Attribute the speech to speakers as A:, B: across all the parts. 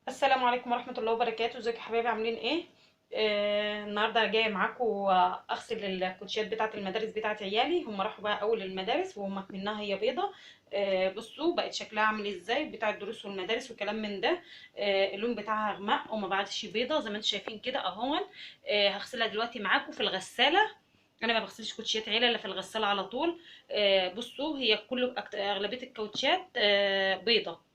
A: السلام عليكم ورحمة الله وبركاته. ازيكم يا حبايبي، عاملين ايه؟ النهارده جايه معاكم اغسل الكوتشيات بتاعه المدارس بتاعه عيالي. هم راحوا بقى اول المدارس وهم منها هي بيضه. بصوا بقت شكلها عامل ازاي، بتاع الدروس والمدارس وكلام من ده. اللون بتاعها غمق وما بعدش بيضه زي ما انتم شايفين كده اهون. هغسلها دلوقتي معاكم في الغساله. انا ما بغسلش كوتشيات عيله الا في الغساله على طول. بصوا هي اغلبيه الكوتشيات بيضه.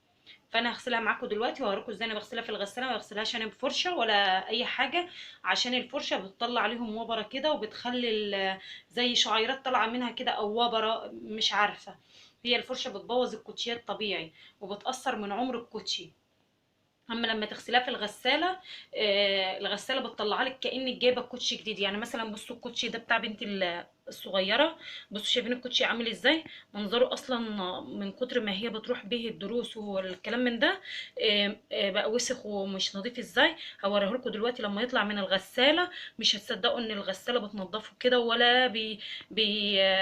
A: فانا هغسلها معاكم دلوقتي وهوريكم ازاي انا بغسلها في الغساله. ما بغسلهاش انا بفرشه ولا اي حاجه، عشان الفرشه بتطلع عليهم وبره كده وبتخلي زي شعيرات طالعه منها كده او وبره، مش عارفه. هي الفرشه بتبوظ الكوتشيات طبيعي وبتاثر من عمر الكوتشي. اما لما تغسليها في الغساله، الغساله بتطلع لك كانك جايبه كوتشي جديد. يعني مثلا بصوا الكوتشي ده بتاع بنتي الصغيره. بصوا شايفين الكوتشي عامل ازاي، منظره اصلا من كتر ما هي بتروح به الدروس والكلام من ده. بقى وسخ ومش نظيف ازاي. هوريه لكم دلوقتي لما يطلع من الغساله. مش هتصدقوا ان الغساله بتنضفه كده، ولا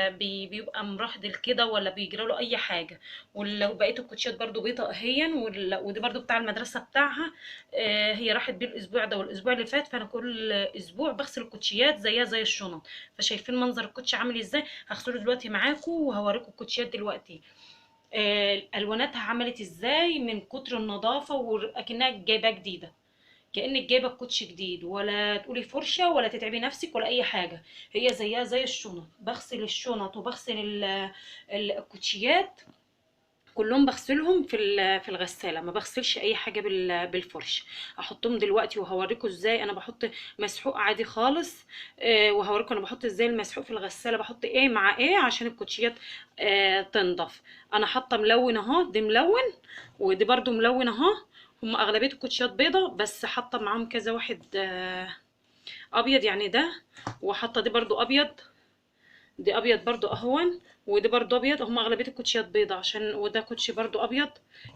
A: بيبقى مرهدل كده، ولا بيجرى له اي حاجه. وبقيه الكوتشيات برضو بيضه اهيا، ودي برضو بتاع المدرسه بتاعها. هي راحت بيه الاسبوع ده والاسبوع اللي فات، فانا كل اسبوع بغسل الكوتشيات زيها زي الشنط. فشايفين منظر الكوتشي عامل ازاي. هغسله دلوقتي معاكم وهوريكم الكوتشيات دلوقتي الواناتها عملت ازاي من كتر النظافه، واكنها جايبه جديده. كانك جايبه كوتشي جديد، ولا تقولي فرشه ولا تتعبي نفسك ولا اي حاجه. هي زيها زي الشنط. بغسل الشنط وبغسل الكوتشيات كلهم. بغسلهم في الغساله، ما بغسلش اي حاجه بالفرش. هحطهم دلوقتي وهوريكم ازاي انا بحط مسحوق عادي خالص. وهوريكم انا بحط ازاي المسحوق في الغساله، بحط ايه مع ايه عشان الكوتشيات تنضف. انا حاطه ملون اهو، دي ملون ودي برضو ملون اهو. هم اغلبيه الكوتشيات بيضه، بس حاطه معاهم كذا واحد ابيض يعني ده. وحاطه دي برضو ابيض. دي ابيض برضو اهون. ودي برضو ابيض. هم اغلبيه الكوتشيات بيضة عشان وده كوتشي برضو ابيض.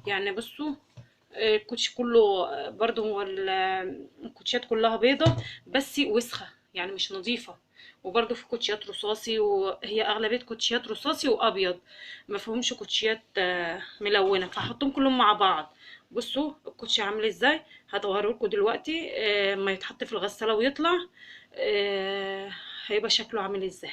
A: يعني بصوا الكوتشي كله برضو هو الكوتشيات كلها بيضة، بس وسخة يعني مش نظيفة. وبرضو في كوتشيات رصاصي، وهي اغلبيه كوتشيات رصاصي وابيض. ما فيهمش كوتشيات ملونه. فهحطهم كلهم مع بعض. بصوا الكوتشي عامل ازاي. هتوريه لكم دلوقتي ما يتحط في الغساله ويطلع آه، هيبقى شكله عامل ازاي.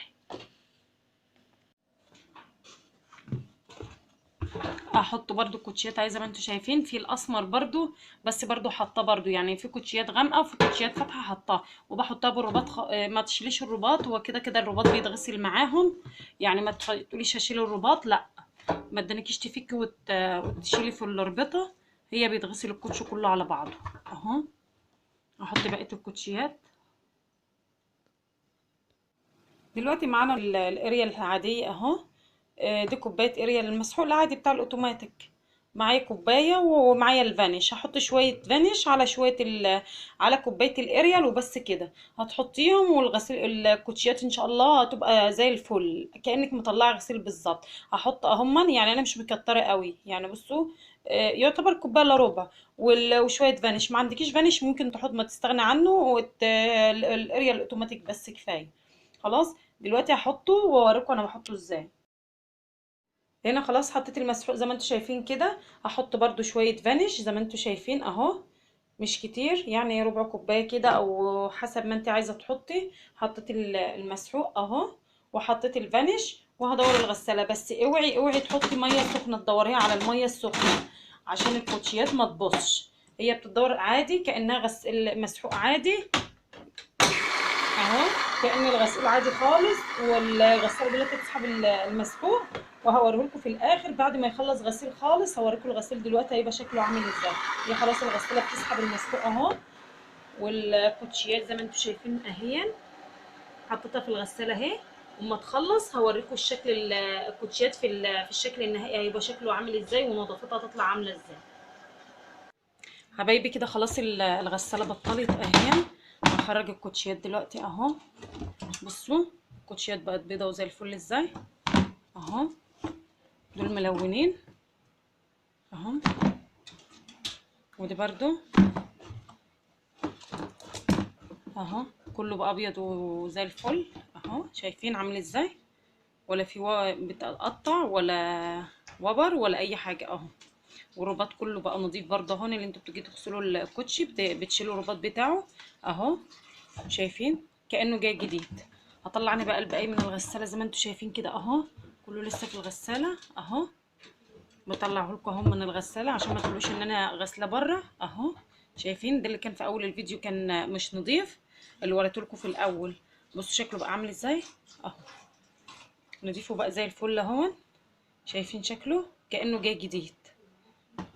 A: احط برضو كوتشيات زي ما انتم شايفين في الاسمر برضو. بس برضو حاطاه برضو، يعني في كوتشيات غامقه وفي كوتشيات فاتحه حطاه. وبحطها بالرباط ما تشيليش الرباط، هو كده كده الرباط بيتغسل معاهم. يعني ما تقوليش هشيل الرباط، لا. ما تدنكيش تفكي وتشيلي في الربطه. هي بيتغسل الكوتش كله على بعضه اهو. احط بقيه الكوتشيات دلوقتي معانا الاريال العاديه اهو. دي كوبايه اريال المسحوق العادي بتاع الاوتوماتيك. معايا كوبايه ومعايا الفانيش. هحط شويه فانيش على على كوبايه الاريال وبس كده. هتحطيهم والغسيل الكوتشيات ان شاء الله هتبقى زي الفل، كانك مطلعه غسيل بالظبط. هحط اهما، يعني انا مش مكتره قوي يعني بصوا. يعتبر كوبايه الا ربع. وشويه فانيش. ما عندكيش فانيش ممكن تحط، ما تستغنى عنه الاريال الاوتوماتيك بس كفايه. خلاص دلوقتي هحطه واوريكم انا بحطه ازاي. هنا خلاص حطيت المسحوق زي ما انتم شايفين كده. هحط برضو شوية فانيش زي ما انتم شايفين اهو. مش كتير، يعني ربع كوباية كده او حسب ما انت عايزة تحطي. حطيت المسحوق اهو، وحطيت الفانيش وهدور الغسالة. بس اوعي اوعي تحطي مية سخنة، تدوريها على المية السخنة عشان الكوتشيات ما تبصش. هي بتدور عادي كأنها غسل مسحوق عادي اهو. كأن الغسيل عادي خالص، والغسالة دلوقتي بتسحب المسحوق. وهوريهولكوا في الاخر بعد ما يخلص غسيل خالص. هوريكم الغسيل دلوقتي هيبقى شكله عامل ازاي. هي خلاص الغسالة بتسحب المسحوق اهو. والكوتشيات زي ما انتم شايفين اهي حطيتها في الغسالة اهي. وما تخلص هوريكم الشكل الكوتشيات في الشكل النهائي هيبقى شكله عامل ازاي، ونظافتها تطلع عاملة ازاي. حبايبي كده خلاص الغسالة بطلت اهي. هخرج الكوتشيات دلوقتي اهو. بصوا الكوتشيات بقت بيضه وزي الفل ازاي اهو. دول ملونين اهو. ودي برضو اهو. كله بقى ابيض وزي الفل اهو. شايفين عامل ازاي، ولا في بتقطع ولا وبر ولا اي حاجه اهو. والرباط كله بقى نضيف برضه اهو. اللي انتوا بتيجي تغسلوا الكوتشي بتشيلوا الرباط بتاعه اهو، شايفين كأنه جاي جديد. هطلعني بقى الباقي من الغسالة زي ما انتوا شايفين كده اهو، كله لسه في الغسالة اهو. بطلعه لكم اهو من الغسالة عشان ما تقولوش ان انا غاسلة بره اهو. شايفين ده اللي كان في اول الفيديو كان مش نضيف، اللي وريته لكم في الاول. بصوا شكله بقى عامل ازاي اهو، نضيفه بقى زي الفل اهو. شايفين شكله كأنه جاي جديد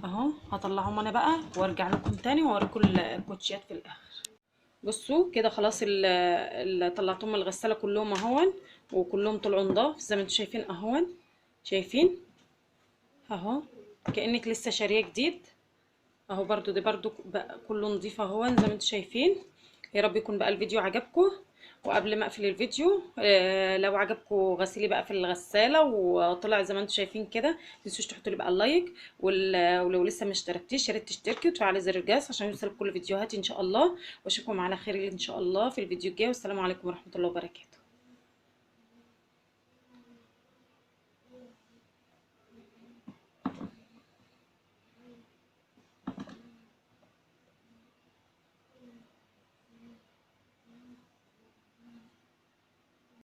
A: اهو. هطلعهم انا بقى وارجع لكم تاني واوريكم الكوتشيات في الاخر. بصوا كده خلاص اللي طلعتهم من الغساله كلهم اهون، وكلهم طلعوا نضاف زي ما انتم شايفين اهون. شايفين اهو كأنك لسه شاريه جديد اهو. برضو ده برضو بقى كله نضيف اهون زي ما انتم شايفين. يا رب يكون بقى الفيديو عجبكم. وقبل ما اقفل الفيديو لو عجبكم غسيلي بقى في الغساله وطلع زي ما انتم شايفين كده، متنسوش تحطوا لي بقى اللايك، ولو لسه ما اشتركتيش يا ريت تشتركي وتفعلي زر الجرس عشان يوصلك كل فيديوهاتي ان شاء الله. واشوفكم على خير ان شاء الله في الفيديو الجاي، والسلام عليكم ورحمه الله وبركاته.